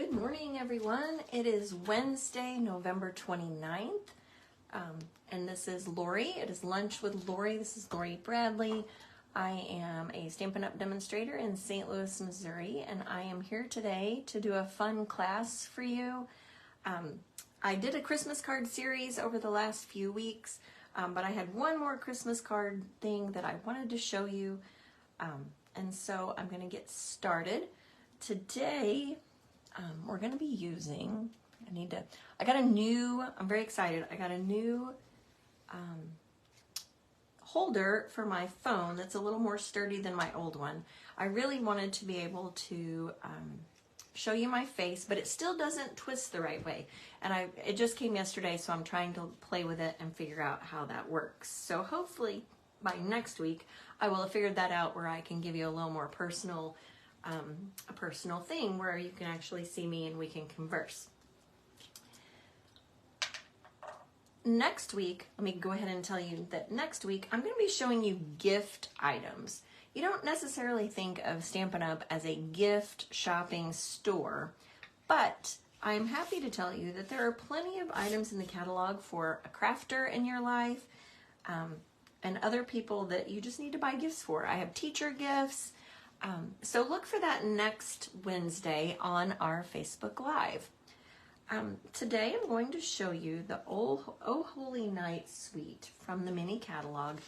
Good morning, everyone. It is Wednesday, November 29th, and this is Lori. It is Lunch with Lori. This is Lori Bradley. I am a Stampin' Up! Demonstrator in St. Louis, Missouri, and I am here today to do a fun class for you. I did a Christmas card series over the last few weeks, but I had one more Christmas card thing that I wanted to show you, and so I'm going to get started. Today, we're going to be using, I'm very excited, I got a new holder for my phone that's a little more sturdy than my old one. I really wanted to be able to show you my face, but it still doesn't twist the right way. And it just came yesterday, so I'm trying to play with it and figure out how that works. So hopefully by next week, I will have figured that out where I can give you a little more personal a personal thing where you can actually see me and we can converse. Next week, let me go ahead and tell you that next week I'm going to be showing you gift items. You don't necessarily think of Stampin' Up! As a gift shopping store, but I'm happy to tell you that there are plenty of items in the catalog for a crafter in your life and other people that you just need to buy gifts for. I have teacher gifts. So look for that next Wednesday on our Facebook Live. Today I'm going to show you the Oh Holy Night suite from the mini catalog.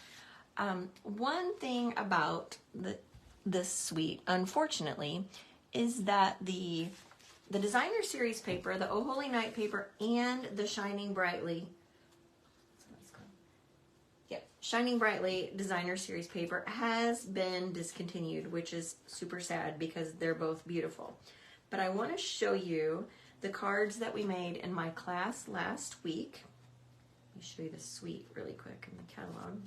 One thing about this suite, unfortunately, is that the designer series paper, the Oh Holy Night paper, and the Shining Brightly designer series paper has been discontinued, which is super sad because they're both beautiful. But I want to show you the cards that we made in my class last week. Let me show you the suite really quick in the catalog.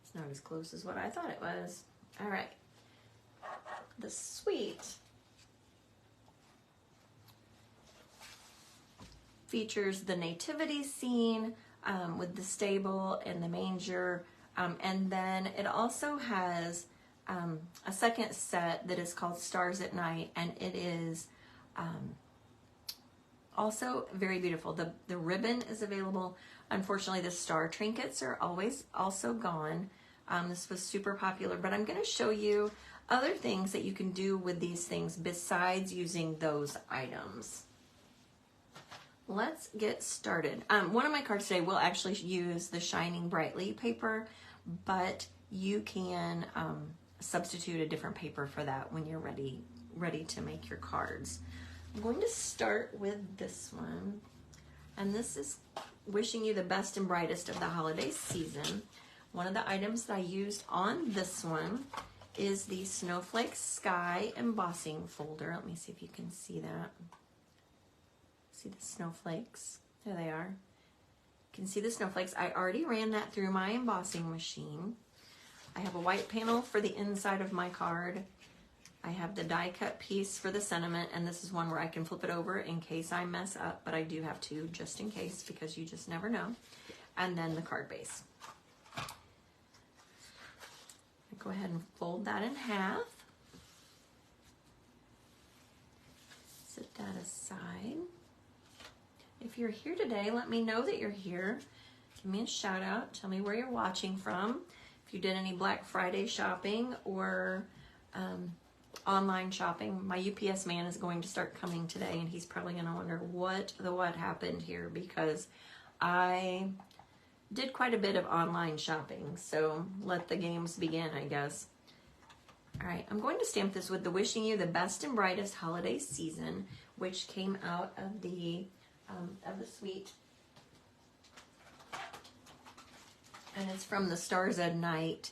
It's not as close as what I thought it was. All right. The suite features the nativity scene, with the stable and the manger, and then it also has a second set that is called Stars at Night, and it is also very beautiful. The ribbon is available. Unfortunately, the star trinkets are also gone. This was super popular, but I'm going to show you other things that you can do with these things besides using those items. Let's get started. One of my cards today will actually use the Shining Brightly paper, but you can substitute a different paper for that when you're ready to make your cards. I'm going to start with this one, and this is wishing you the best and brightest of the holiday season. One of the items that I used on this one is the Snowflake Sky embossing folder. Let me see if you can see that. See the snowflakes? There they are. You can see the snowflakes. I already ran that through my embossing machine. I have a white panel for the inside of my card. I have the die cut piece for the sentiment, and this is one where I can flip it over in case I mess up, but I do have to just in case because you just never know. And then the card base. Go ahead and fold that in half. Set that aside. If you're here today, let me know that you're here. Give me a shout out. Tell me where you're watching from. If you did any Black Friday shopping or online shopping, my UPS man is going to start coming today, and he's probably going to wonder what happened here because I did quite a bit of online shopping. So let the games begin, I guess. All right, I'm going to stamp this with the Wishing You the Best and Brightest Holiday Season, which came out of the suite, and it's from the Stars at Night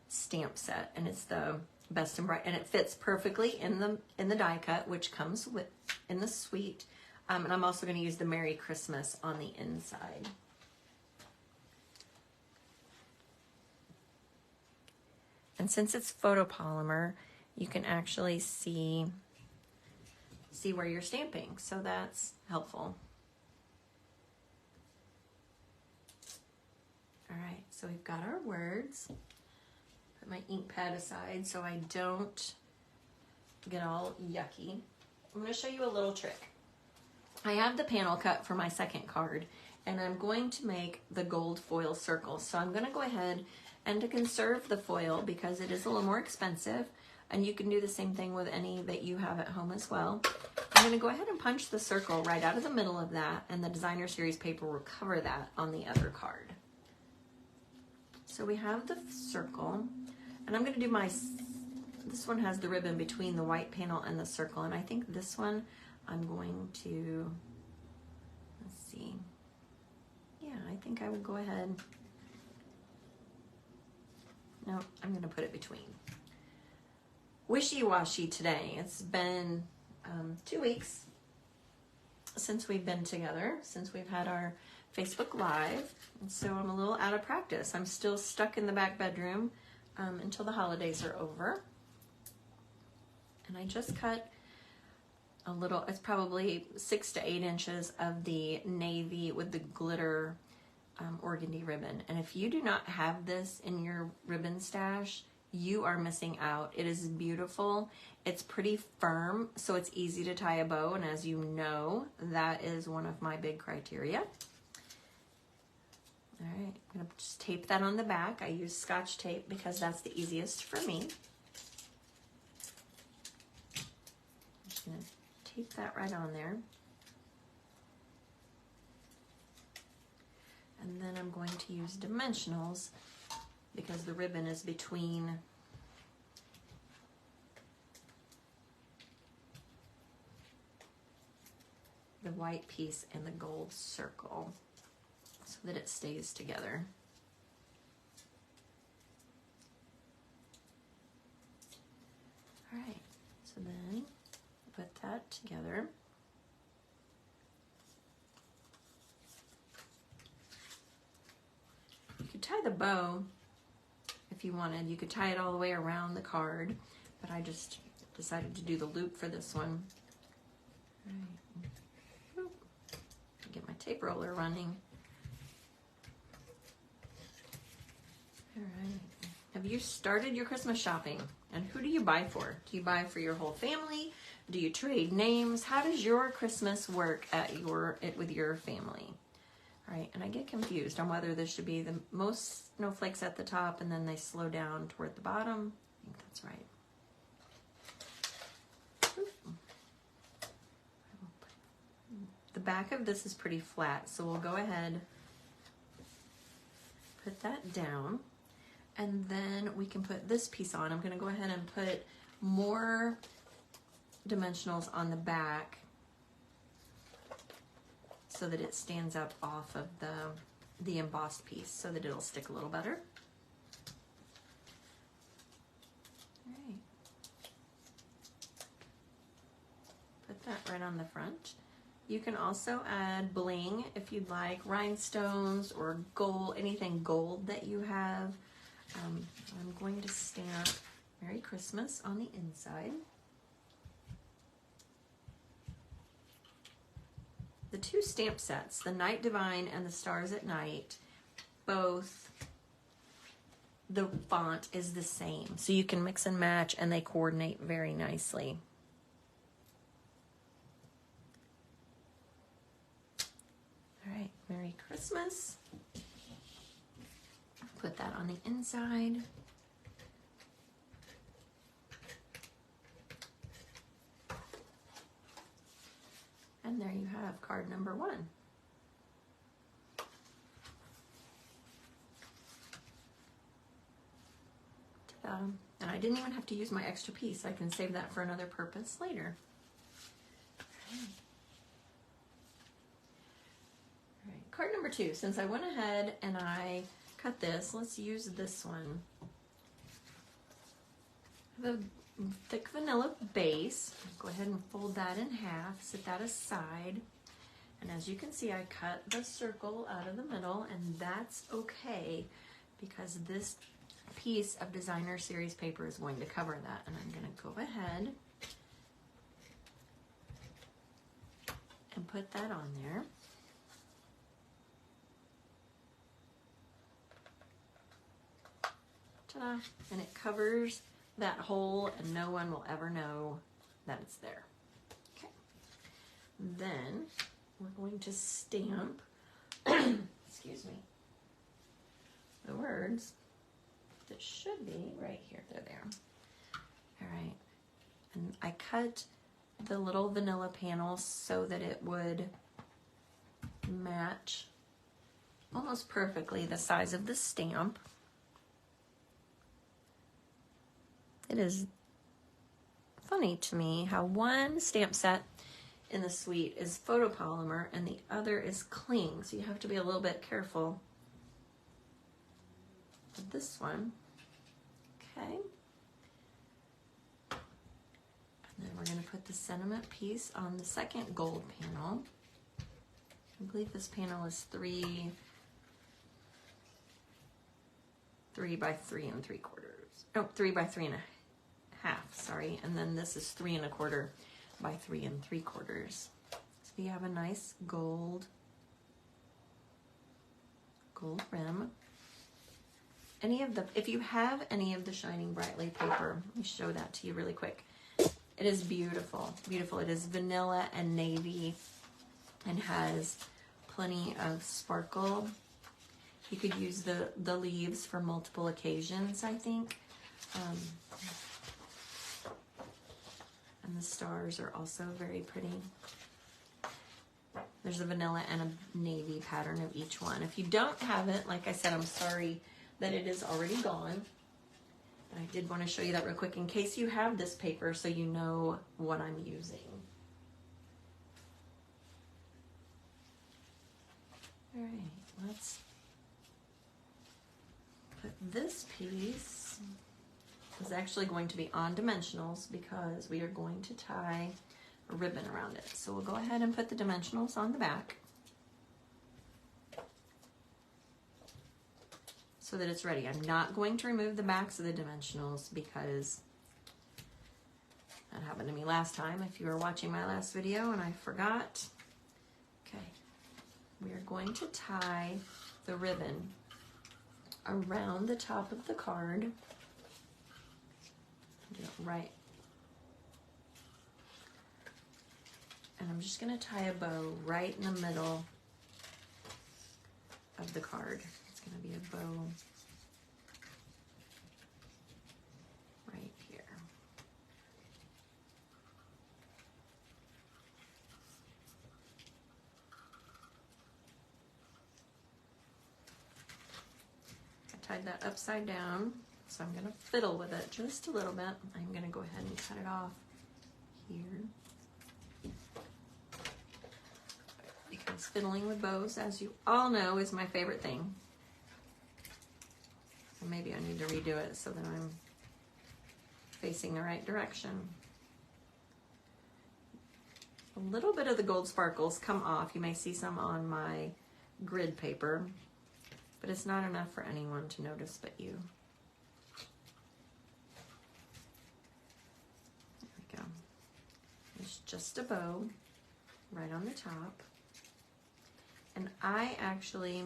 stamp set, and it's the best and bright, and it fits perfectly in the die cut, which comes in the suite. And I'm also going to use the Merry Christmas on the inside. And since it's photopolymer, you can actually see where you're stamping, so that's helpful. All right, so we've got our words. Put my ink pad aside so I don't get all yucky, I'm going to show you a little trick. I have the panel cut for my second card, and I'm going to make the gold foil circle. So I'm going to go ahead and to conserve the foil because it is a little more expensive, and you can do the same thing with any that you have at home as well. I'm going to go ahead and punch the circle right out of the middle of that, and the designer series paper will cover that on the other card. So we have the circle, and I'm going to do this one has the ribbon between the white panel and the circle, and I think this one I'm going to, let's see, yeah, I think I would go ahead, no, I'm going to put it between. Wishy-washy today. It's been 2 weeks since we've been together, since we've had our Facebook Live, and so I'm a little out of practice. I'm still stuck in the back bedroom until the holidays are over. And I just cut a little, it's probably 6 to 8 inches of the navy with the glitter organdy ribbon. And if you do not have this in your ribbon stash, you are missing out. It is beautiful. It's pretty firm, so it's easy to tie a bow. And as you know, that is one of my big criteria. All right, I'm gonna just tape that on the back. I use Scotch tape because that's the easiest for me. I'm just gonna tape that right on there. And then I'm going to use dimensionals because the ribbon is between the white piece and the gold circle so that it stays together. All right, so then put that together. You could tie the bow if you wanted. You could tie it all the way around the card, but I just decided to do the loop for this one. All right. Get my tape roller running. All right. Have you started your Christmas shopping? And who do you buy for? Do you buy for your whole family? Do you trade names? How does your Christmas work with your family? All right, and I get confused on whether this should be the most snowflakes at the top and then they slow down toward the bottom. I think that's right. The back of this is pretty flat, so we'll go ahead, put that down, and then we can put this piece on. I'm going to go ahead and put more dimensionals on the back so that it stands up off of the embossed piece so that it'll stick a little better. All right. Put that right on the front. You can also add bling if you'd like, rhinestones or gold, anything gold that you have. I'm going to stamp Merry Christmas on the inside. The two stamp sets, the Night Divine and the Stars at Night, both, the font is the same. So you can mix and match and they coordinate very nicely. All right, Merry Christmas. Put that on the inside. And there you have card number 1. Ta-da. And I didn't even have to use my extra piece. I can save that for another purpose later. All right, card number 2. Since I went ahead and I cut this, let's use this one. I have a thick vanilla base. Go ahead and fold that in half, set that aside. And as you can see, I cut the circle out of the middle, and that's okay because this piece of designer series paper is going to cover that. And I'm going to go ahead and put that on there. Ta-da! And it covers that hole and no one will ever know that it's there. Okay. Then we're going to stamp, excuse me, the words that should be right here. They're there. All right. And I cut the little vanilla panel so that it would match almost perfectly the size of the stamp. It is funny to me how one stamp set in the suite is photopolymer and the other is cling, so you have to be a little bit careful with this one. Okay. And then we're going to put the sentiment piece on the second gold panel. I believe this panel is 3 by 3 3/4. Oh, 3 by 3 1/2. Sorry, and then this is 3 1/4 by 3 3/4. So you have a nice gold rim. If you have any of the Shining Brightly paper, let me show that to you really quick. It is beautiful, beautiful. It is vanilla and navy and has plenty of sparkle. You could use the leaves for multiple occasions, I think. And the stars are also very pretty. There's a vanilla and a navy pattern of each one. If you don't have it, like I said, I'm sorry that it is already gone. But I did want to show you that real quick in case you have this paper so you know what I'm using. All right, let's put this piece is actually going to be on dimensionals because we are going to tie a ribbon around it. So we'll go ahead and put the dimensionals on the back so that it's ready. I'm not going to remove the backs of the dimensionals because that happened to me last time. If you were watching my last video and I forgot. Okay, we are going to tie the ribbon around the top of the card. Do it right. And I'm just going to tie a bow right in the middle of the card. It's going to be a bow right here. I tied that upside down. So I'm going to fiddle with it just a little bit. I'm going to go ahead and cut it off here. Because fiddling with bows, as you all know, is my favorite thing. And maybe I need to redo it so that I'm facing the right direction. A little bit of the gold sparkles come off. You may see some on my grid paper, but it's not enough for anyone to notice but you. There's just a bow right on the top. And I actually,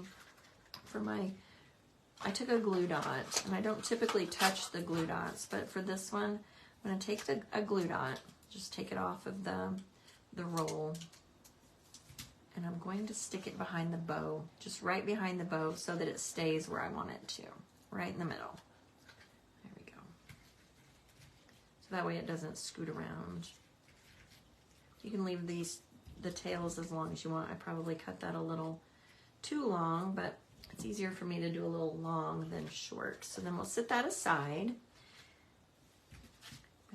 I took a glue dot, and I don't typically touch the glue dots, but for this one, I'm going to take a glue dot, just take it off of the roll, and I'm going to stick it behind the bow, just right behind the bow so that it stays where I want it to, right in the middle. There we go. So that way it doesn't scoot around. You can leave the tails as long as you want. I probably cut that a little too long, but it's easier for me to do a little long than short. So then we'll set that aside.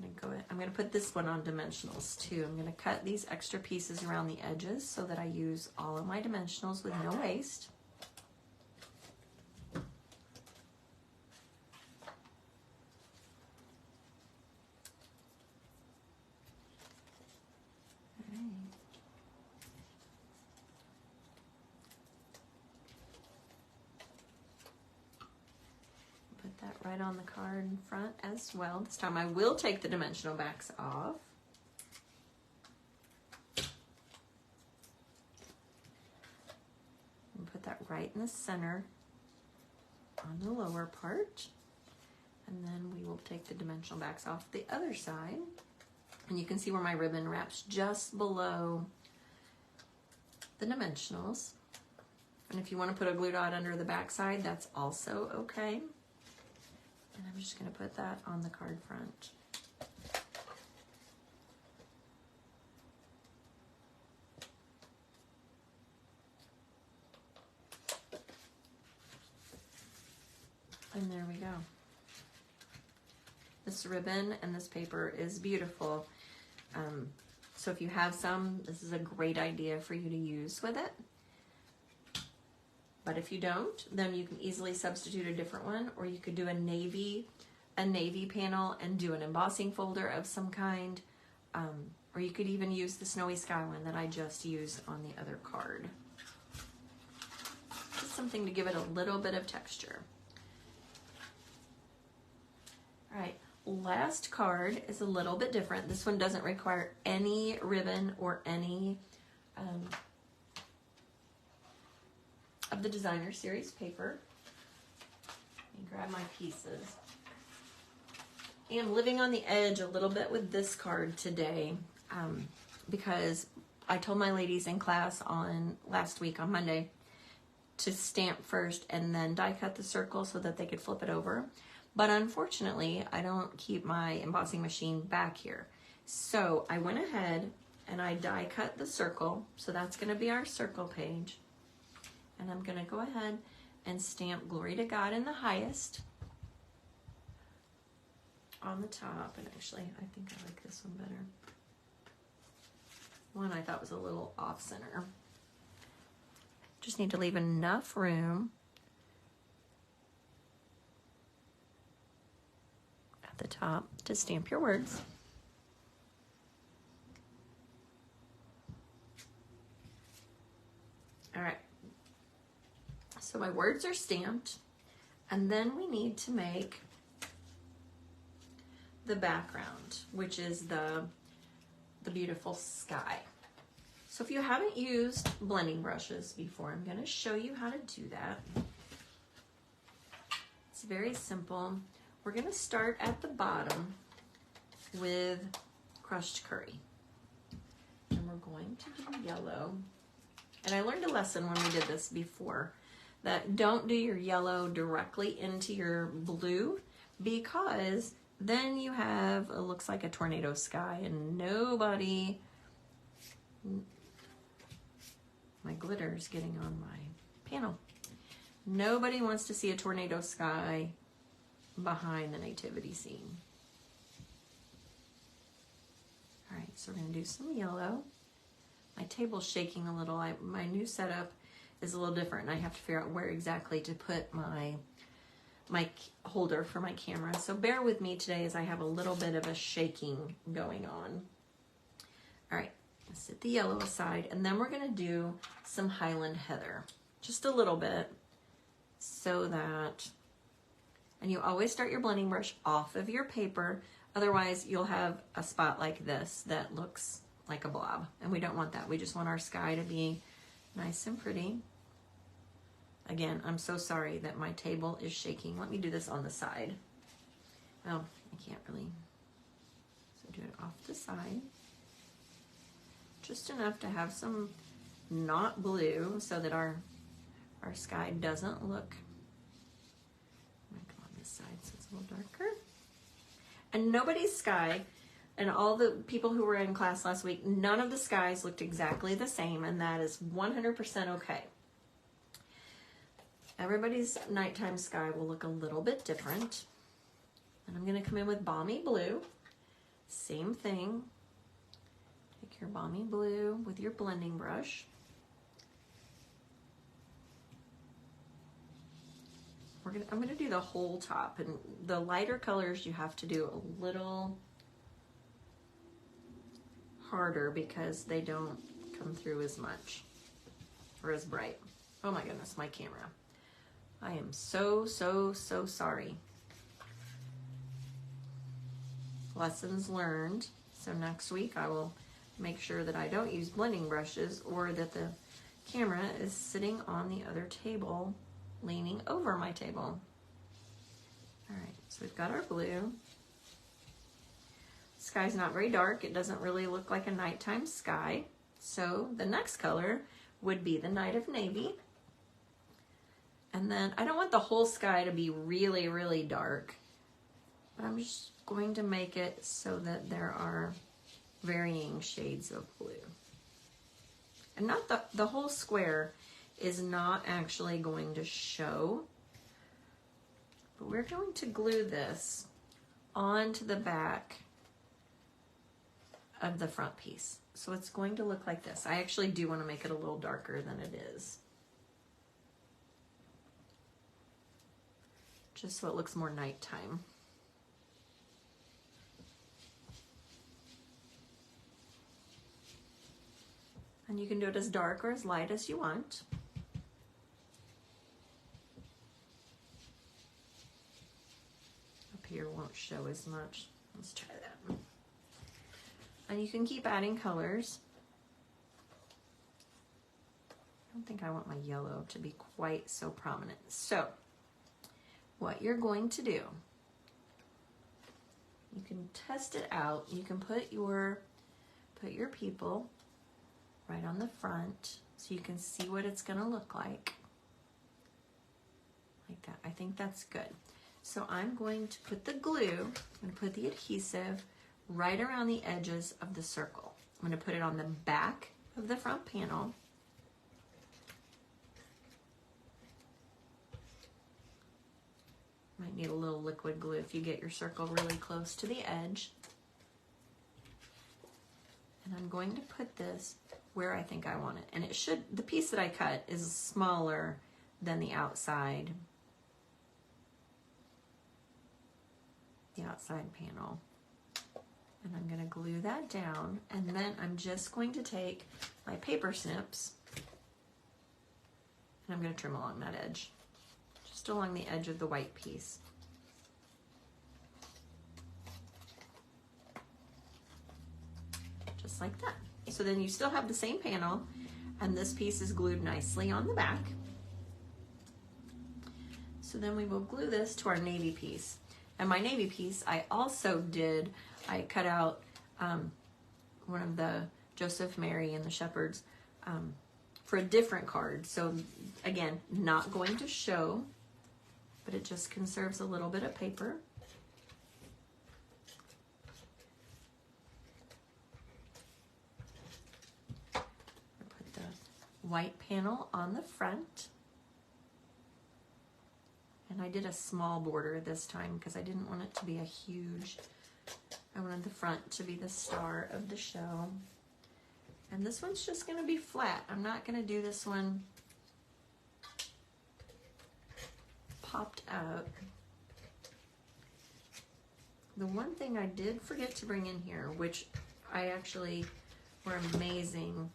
I'm gonna put this one on dimensionals too. I'm gonna cut these extra pieces around the edges so that I use all of my dimensionals with no waste. Right on the card in front as well. This time I will take the dimensional backs off. And put that right in the center on the lower part. And then we will take the dimensional backs off the other side. And you can see where my ribbon wraps just below the dimensionals. And if you want to put a glue dot under the back side, that's also okay. And I'm just going to put that on the card front. And there we go. This ribbon and this paper is beautiful. So if you have some, this is a great idea for you to use with it. But if you don't, then you can easily substitute a different one, or you could do a navy panel and do an embossing folder of some kind. Or you could even use the Snowy Sky one that I just used on the other card. Just something to give it a little bit of texture. All right, last card is a little bit different. This one doesn't require any ribbon or any of the Designer Series paper. Let me grab my pieces. I am living on the edge a little bit with this card today because I told my ladies in class on last week on Monday to stamp first and then die cut the circle so that they could flip it over. But unfortunately, I don't keep my embossing machine back here. So I went ahead and I die cut the circle. So that's going to be our circle page. And I'm going to go ahead and stamp Glory to God in the Highest on the top. And actually, I think I like this one better. One I thought was a little off center. Just need to leave enough room at the top to stamp your words. All right. So my words are stamped, and then we need to make the background, which is the beautiful sky. So if you haven't used blending brushes before, I'm going to show you how to do that. It's very simple. We're going to start at the bottom with crushed curry. And we're going to do yellow. And I learned a lesson when we did this before, that don't do your yellow directly into your blue, because then you have, it looks like a tornado sky, and nobody, my glitter is getting on my panel. Nobody wants to see a tornado sky behind the nativity scene. All right, so we're gonna do some yellow. My table's shaking a little. My new setup is a little different, and I have to figure out where exactly to put my holder for my camera. So bear with me today as I have a little bit of a shaking going on. All right, let's set the yellow aside, and then we're gonna do some Highland Heather, just a little bit, so that, and you always start your blending brush off of your paper, otherwise you'll have a spot like this that looks like a blob, and we don't want that. We just want our sky to be nice and pretty. Again, I'm so sorry that my table is shaking. Let me do this on the side. Oh, I can't really. So do it off the side. Just enough to have some not blue so that our sky doesn't look. I'm gonna come on this side so it's a little darker. And nobody's sky, and all the people who were in class last week, none of the skies looked exactly the same, and that is 100% okay. Everybody's nighttime sky will look a little bit different. And I'm going to come in with Balmy Blue. Same thing. Take your Balmy Blue with your blending brush. I'm going to do the whole top, and the lighter colors you have to do a little harder because they don't come through as much or as bright. Oh my goodness, my camera. I am so sorry. Lessons learned. So next week I will make sure that I don't use blending brushes, or that the camera is sitting on the other table, leaning over my table. All right, so we've got our blue. It's sky's not very dark. It doesn't really look like a nighttime sky. So the next color would be the Night of Navy. And then I don't want the whole sky to be really, really dark, but I'm just going to make it so that there are varying shades of blue. And not the whole square is not actually going to show, but we're going to glue this onto the back of the front piece. So it's going to look like this. I actually do want to make it a little darker than it is, just so it looks more nighttime. And you can do it as dark or as light as you want. Up here won't show as much. Let's try that. And you can keep adding colors. I don't think I want my yellow to be quite so prominent. So what you're going to do, you can test it out. You can put your people right on the front so you can see what it's going to look like that. I think that's good. So I'm going to put the glue and put the adhesive right around the edges of the circle. I'm going to put it on the back of the front panel. Might need a little liquid glue if you get your circle really close to the edge. And I'm going to put this where I think I want it. And it should, the piece that I cut is smaller than the outside panel. And I'm going to glue that down, and then I'm just going to take my paper snips and I'm going to trim along that edge, just along the edge of the white piece. Just like that. So then you still have the same panel, and this piece is glued nicely on the back. So then we will glue this to our navy piece. And my navy piece, I cut out one of the Joseph, Mary, and the shepherds for a different card. So again, not going to show, but it just conserves a little bit of paper. Put the white panel on the front. And I did a small border this time because I didn't want it to be a huge, I wanted the front to be the star of the show. And this one's just going to be flat. I'm not going to do this one popped out. The one thing I did forget to bring in here, which I actually were amazing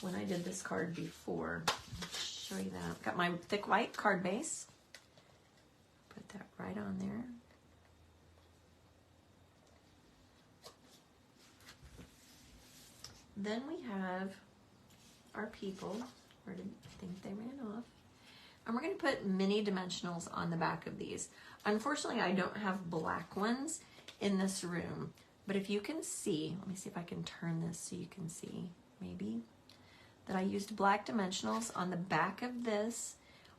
when I did this card before. I'll show you that. Got my thick white card base. Put that right on there. Then we have our people. Where did I think they ran off? And we're going to put mini dimensionals on the back of these. Unfortunately, I don't have black ones in this room, but if you can see, let me see if I can turn this so you can see maybe, that I used black dimensionals on the back of this,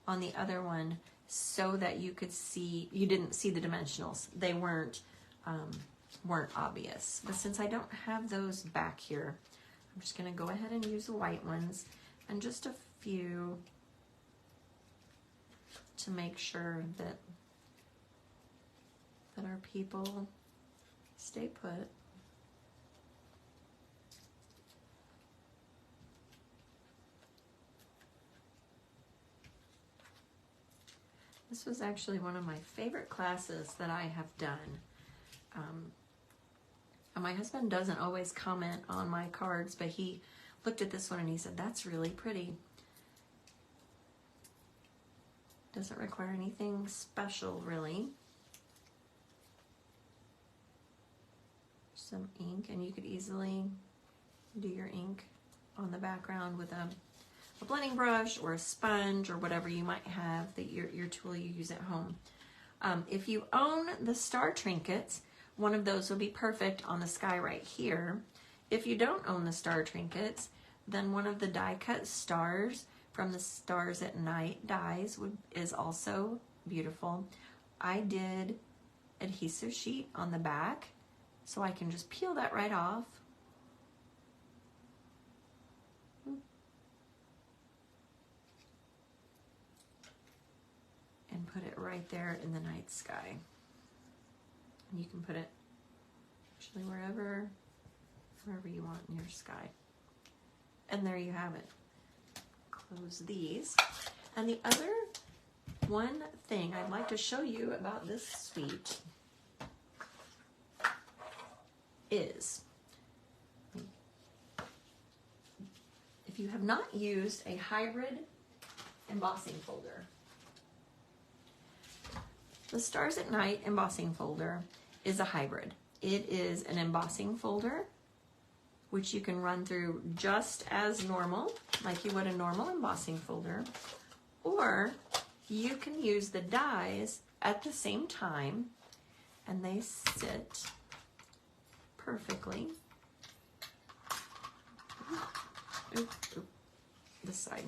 on the other one, so that you could see, you didn't see the dimensionals. They weren't obvious. But since I don't have those back here, I'm just going to go ahead and use the white ones and just a few to make sure that our people stay put. This was actually one of my favorite classes that I have done. And my husband doesn't always comment on my cards, but he looked at this one and he said, "That's really pretty." Doesn't require anything special, really. Some ink, and you could easily do your ink on the background with a blending brush or a sponge or whatever you might have, that your tool you use at home. If you own the star trinkets, one of those will be perfect on the sky right here. If you don't own the star trinkets, then one of the die cut stars from the Stars at Night dies is also beautiful. I did adhesive sheet on the back, so I can just peel that right off. And put it right there in the night sky. And you can put it actually wherever you want in your sky. And there you have it. Close these. And the other one thing I'd like to show you about this suite is, if you have not used a hybrid embossing folder, the Stars at Night embossing folder is a hybrid. It is an embossing folder which you can run through just as normal, like you would a normal embossing folder, or you can use the dies at the same time, and they sit perfectly. This side.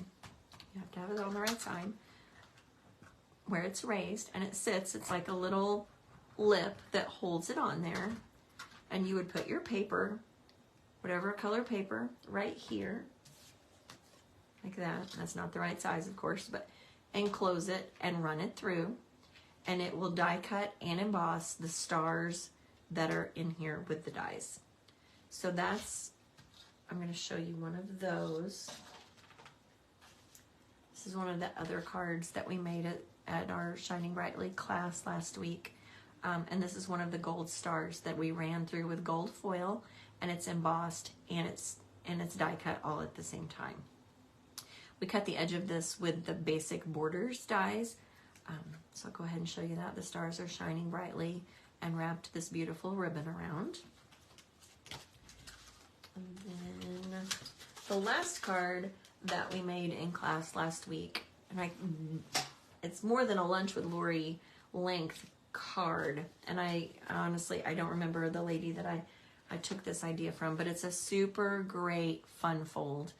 You have to have it on the right side, where it's raised, and it sits. It's like a little lip that holds it on there, and you would put your paper, whatever color paper, right here, like that. That's not the right size, of course, but, and close it and run it through, and it will die cut and emboss the stars that are in here with the dies. So that's, I'm going to show you one of those. This is one of the other cards that we made at our Shining Brightly class last week. And this is one of the gold stars that we ran through with gold foil, and it's embossed and it's die cut all at the same time. We cut the edge of this with the basic borders dies. So I'll go ahead and show you that. The stars are shining brightly and wrapped this beautiful ribbon around. And then the last card that we made in class last week, and it's more than a Lunch with Lori length card, and I honestly don't remember the lady that I took this idea from, but it's a super great fun fold.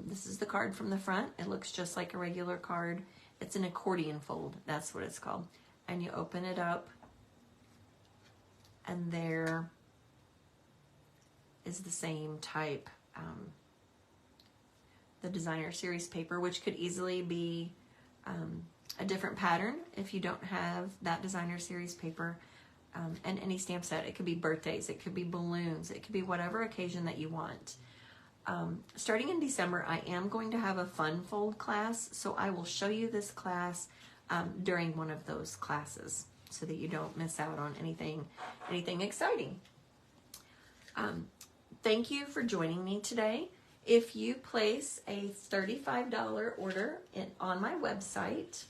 This is the card from the front. It looks just like a regular card. It's an accordion fold, that's what it's called. And you open it up, and there is the same type, the designer series paper, which could easily be a different pattern if you don't have that designer series paper, and any stamp set. It could be birthdays, it could be balloons, it could be whatever occasion that you want. Starting in December, I am going to have a fun fold class, so I will show you this class during one of those classes so that you don't miss out on anything exciting. Thank you for joining me today. If you place a $35 order on my website,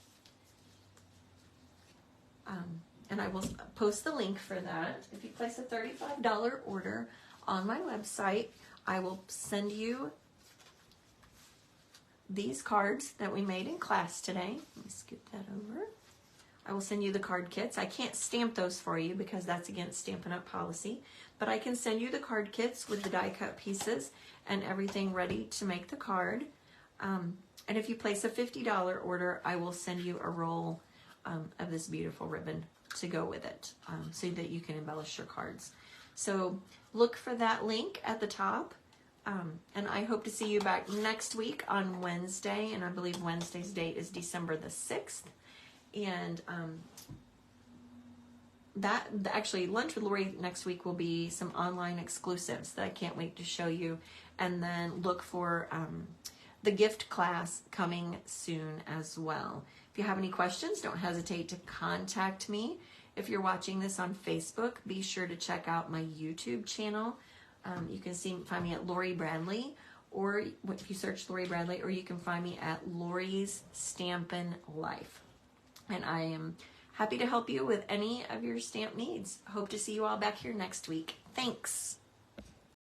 and I will post the link for that. If you place a $35 order on my website, I will send you these cards that we made in class today. Let me scoot that over. I will send you the card kits. I can't stamp those for you because that's against Stampin' Up! Policy, but I can send you the card kits with the die cut pieces and everything ready to make the card. And if you place a $50 order, I will send you a roll of this beautiful ribbon to go with it, so that you can embellish your cards. So look for that link at the top, and I hope to see you back next week on Wednesday, and I believe Wednesday's date is December the 6th. And that actually, Lunch with Lori next week will be some online exclusives that I can't wait to show you, and then look for the gift class coming soon as well. If you have any questions, don't hesitate to contact me. If you're watching this on Facebook, be sure to check out my YouTube channel. You can find me at Lori Bradley, or if you search Lori Bradley, or you can find me at Lori's Stampin' Life. And I am happy to help you with any of your stamp needs. Hope to see you all back here next week. Thanks.